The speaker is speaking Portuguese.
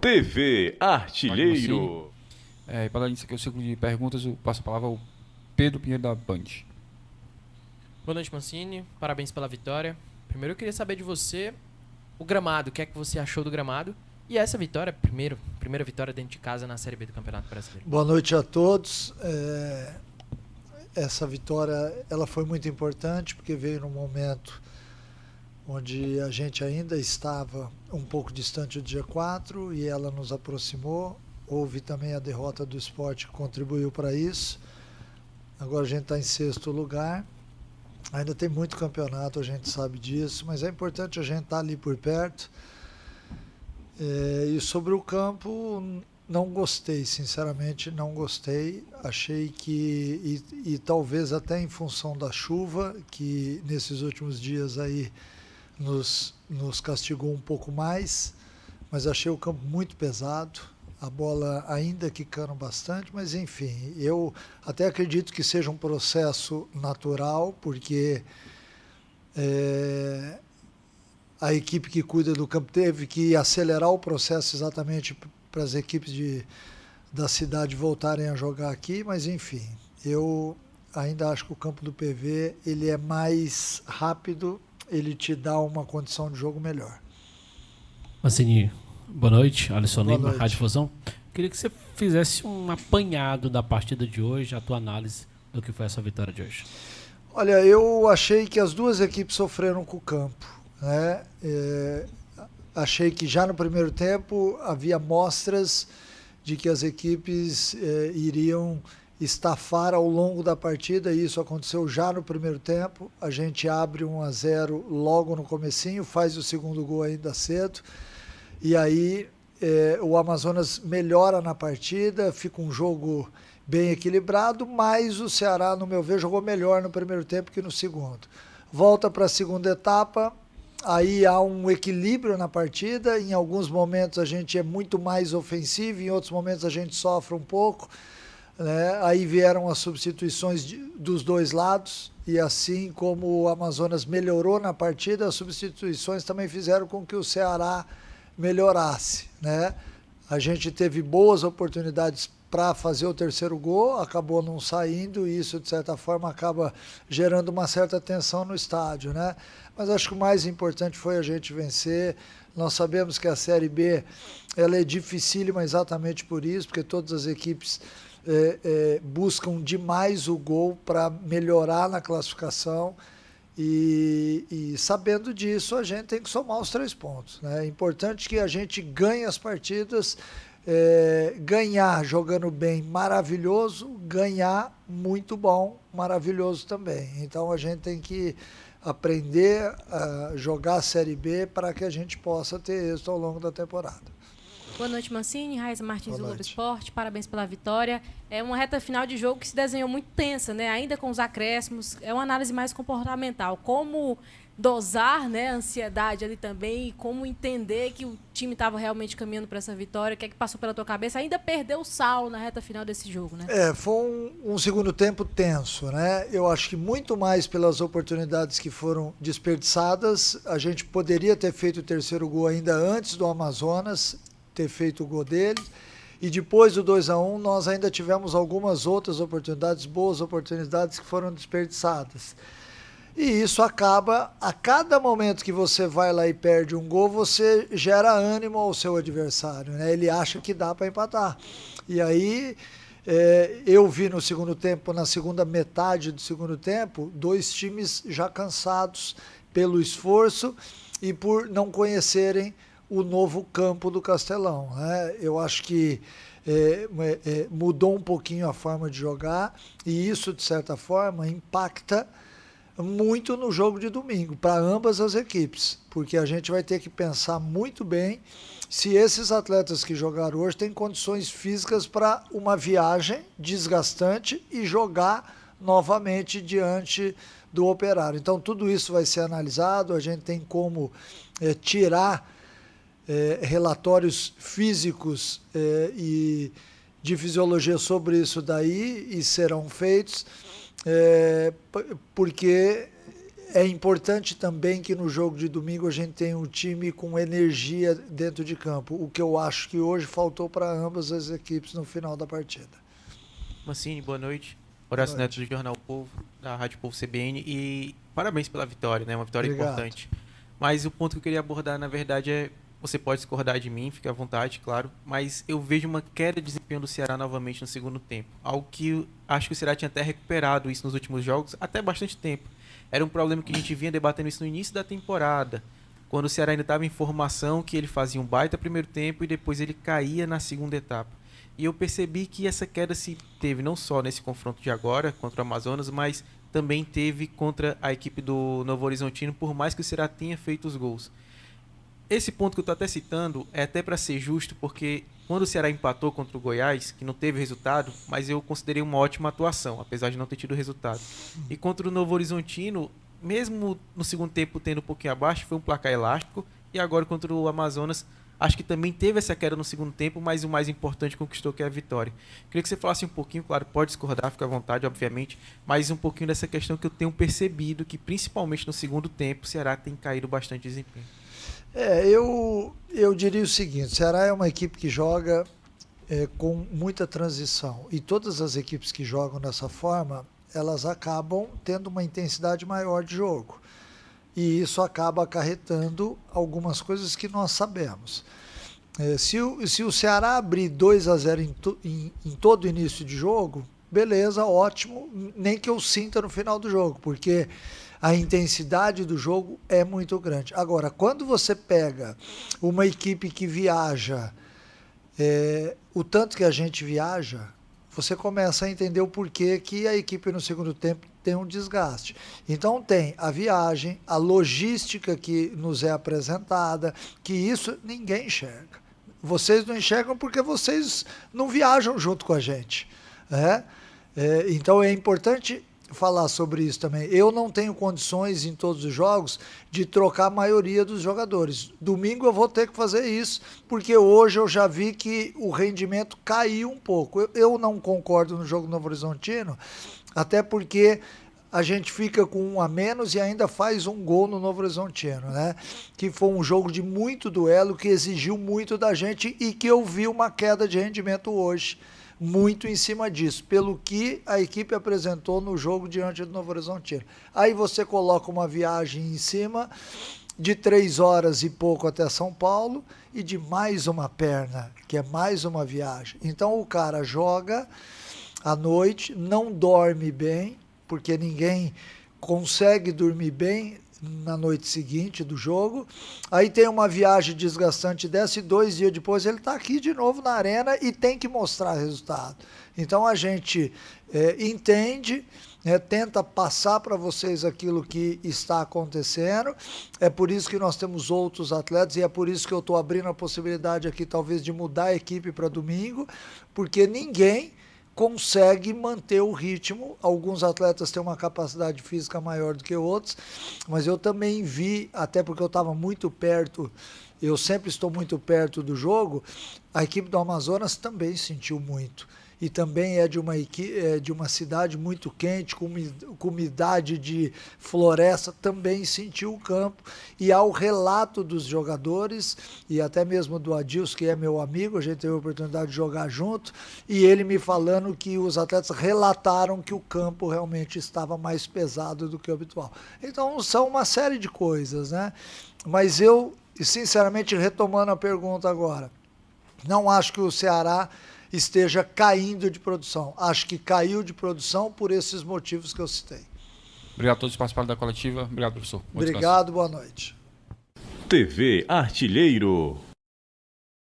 TV Artilheiro. E para isso aqui é o ciclo de perguntas, eu passo a palavra ao Pedro Pinheiro da Band. Boa noite, Mancini. Parabéns pela vitória. Primeiro eu queria saber de você o gramado, o que é que você achou do gramado? E essa vitória, primeira vitória dentro de casa na Série B do Campeonato Brasileiro. Boa noite a todos. Essa vitória ela foi muito importante porque veio num momento onde a gente ainda estava um pouco distante do G4 e ela nos aproximou. Houve também a derrota do Sport que contribuiu para isso. Agora a gente está em 6º lugar. Ainda tem muito campeonato, a gente sabe disso, mas é importante a gente estar ali por perto. E sobre o campo, não gostei, sinceramente não gostei. Achei que, e talvez até em função da chuva, que nesses últimos dias aí nos castigou um pouco mais, mas achei o campo muito pesado. A bola ainda quicando bastante, mas enfim, eu até acredito que seja um processo natural, porque a equipe que cuida do campo teve que acelerar o processo exatamente para as equipes da cidade voltarem a jogar aqui, mas enfim, eu ainda acho que o campo do PV ele é mais rápido, ele te dá uma condição de jogo melhor. Mancini, boa noite, Alisson Boa Lima, noite. Rádio Fusão. Queria que você fizesse um apanhado da partida de hoje, a tua análise do que foi essa vitória de hoje. Olha, eu achei que as duas equipes sofreram com o campo, né? Achei que já no primeiro tempo havia mostras de que as equipes iriam estafar ao longo da partida, e isso aconteceu já no primeiro tempo. A gente abre 1-0 logo no comecinho, faz o segundo gol ainda cedo, e aí o Amazonas melhora na partida, fica um jogo bem equilibrado, mas o Ceará, no meu ver, jogou melhor no primeiro tempo que no segundo. Volta para a segunda etapa, aí há um equilíbrio na partida, em alguns momentos a gente é muito mais ofensivo, em outros momentos a gente sofre um pouco, né? Aí vieram as substituições dos dois lados, e assim como o Amazonas melhorou na partida, as substituições também fizeram com que o Ceará melhorasse, né? A gente teve boas oportunidades para fazer o terceiro gol, acabou não saindo, e isso de certa forma acaba gerando uma certa tensão no estádio, né? Mas acho que o mais importante foi a gente vencer. Nós sabemos que a Série B ela é dificílima exatamente por isso, porque todas as equipes buscam demais o gol para melhorar na classificação. E sabendo disso, a gente tem que somar os 3 pontos, né? É importante que a gente ganhe as partidas, ganhar jogando bem, maravilhoso, ganhar muito bom, maravilhoso também. Então a gente tem que aprender a jogar a Série B para que a gente possa ter êxito ao longo da temporada. Boa noite, Mancini. Raíssa Martins do Boa Globo noite. Esporte. Parabéns pela vitória. É uma reta final de jogo que se desenhou muito tensa, né? Ainda com os acréscimos. É uma análise mais comportamental. Como dosar, né, a ansiedade ali também e como entender que o time estava realmente caminhando para essa vitória. O que é que passou pela tua cabeça? Ainda perdeu o Saulo na reta final desse jogo, né? Foi um segundo tempo tenso, né? Eu acho que muito mais pelas oportunidades que foram desperdiçadas. A gente poderia ter feito o terceiro gol ainda antes do Amazonas ter feito o gol dele, e depois do 2-1 nós ainda tivemos algumas outras oportunidades, boas oportunidades que foram desperdiçadas. E isso acaba, a cada momento que você vai lá e perde um gol, você gera ânimo ao seu adversário, né? Ele acha que dá para empatar. E aí eu vi no segundo tempo, na segunda metade do segundo tempo, 2 times já cansados pelo esforço e por não conhecerem o novo campo do Castelão, né? Eu acho que mudou um pouquinho a forma de jogar, e isso, de certa forma, impacta muito no jogo de domingo, para ambas as equipes, porque a gente vai ter que pensar muito bem se esses atletas que jogaram hoje têm condições físicas para uma viagem desgastante e jogar novamente diante do Operário. Então, tudo isso vai ser analisado, a gente tem como tirar relatórios físicos e de fisiologia sobre isso daí, e serão feitos porque É importante também que no jogo de domingo a gente tenha um time com energia dentro de campo, o que eu acho que hoje faltou para ambas as equipes no final da partida. Mancini, boa noite. Horácio Neto do Jornal Povo, da Rádio Povo CBN, e parabéns pela vitória, né? Uma vitória Obrigado. importante. Mas o ponto que eu queria abordar, na verdade, é... Você pode discordar de mim, fique à vontade, claro, mas eu vejo uma queda de desempenho do Ceará novamente no segundo tempo. Algo que eu acho que o Ceará tinha até recuperado isso nos últimos jogos, até bastante tempo. Era um problema que a gente vinha debatendo isso no início da temporada, quando o Ceará ainda estava em formação, que ele fazia um baita primeiro tempo e depois ele caía na segunda etapa. E eu percebi que essa queda se teve não só nesse confronto de agora contra o Amazonas, mas também teve contra a equipe do Novo Horizontino, por mais que o Ceará tenha feito os gols. Esse ponto que eu estou até citando é até para ser justo, porque quando o Ceará empatou contra o Goiás, que não teve resultado, mas eu considerei uma ótima atuação, apesar de não ter tido resultado. E contra o Novo Horizontino, mesmo no segundo tempo tendo um pouquinho abaixo, foi um placar elástico. E agora contra o Amazonas, acho que também teve essa queda no segundo tempo, mas o mais importante conquistou, que é a vitória. Queria que você falasse um pouquinho, claro, pode discordar, fica à vontade, obviamente, mas um pouquinho dessa questão que eu tenho percebido, que principalmente no segundo tempo o Ceará tem caído bastante de desempenho. Eu diria o seguinte, o Ceará é uma equipe que joga com muita transição, e todas as equipes que jogam dessa forma, elas acabam tendo uma intensidade maior de jogo, e isso acaba acarretando algumas coisas que nós sabemos. Se o Ceará abrir 2-0 em todo início de jogo, beleza, ótimo, nem que eu sinta no final do jogo, porque a intensidade do jogo é muito grande. Agora, quando você pega uma equipe que viaja, o tanto que a gente viaja, você começa a entender o porquê que a equipe no segundo tempo tem um desgaste. Então tem a viagem, a logística que nos é apresentada, que isso ninguém enxerga. Vocês não enxergam porque vocês não viajam junto com a gente, né? Então é importante falar sobre isso também. Eu não tenho condições em todos os jogos de trocar a maioria dos jogadores. Domingo eu vou ter que fazer isso, porque hoje eu já vi que o rendimento caiu um pouco. Eu não concordo no jogo do Novo Horizontino, até porque a gente fica com 1 a menos e ainda faz um gol no Novo Horizontino, né? Que foi um jogo de muito duelo, que exigiu muito da gente e que eu vi uma queda de rendimento hoje, muito em cima disso, pelo que a equipe apresentou no jogo diante do Novo Horizontino. Aí você coloca uma viagem em cima de 3 horas e pouco até São Paulo e de mais uma perna, que é mais uma viagem. Então o cara joga à noite, não dorme bem, porque ninguém consegue dormir bem na noite seguinte do jogo, aí tem uma viagem desgastante dessa e 2 dias depois ele está aqui de novo na arena e tem que mostrar resultado. Então a gente entende, tenta passar para vocês aquilo que está acontecendo, é por isso que nós temos outros atletas e é por isso que eu estou abrindo a possibilidade aqui talvez de mudar a equipe para domingo, porque ninguém consegue manter o ritmo. Alguns atletas têm uma capacidade física maior do que outros, mas eu também vi, até porque eu estava muito perto, eu sempre estou muito perto do jogo, a equipe do Amazonas também sentiu muito. E também é de uma cidade muito quente, com umidade de floresta, também sentiu o campo. E ao relato dos jogadores, e até mesmo do Adilson, que é meu amigo, a gente teve a oportunidade de jogar junto, e ele me falando que os atletas relataram que o campo realmente estava mais pesado do que o habitual. Então são uma série de coisas, né? Mas eu, sinceramente, retomando a pergunta agora, não acho que o Ceará esteja caindo de produção. Acho que caiu de produção por esses motivos que eu citei. Obrigado a todos que participaram da coletiva. Obrigado, professor. Obrigado, boa noite. TV Artilheiro.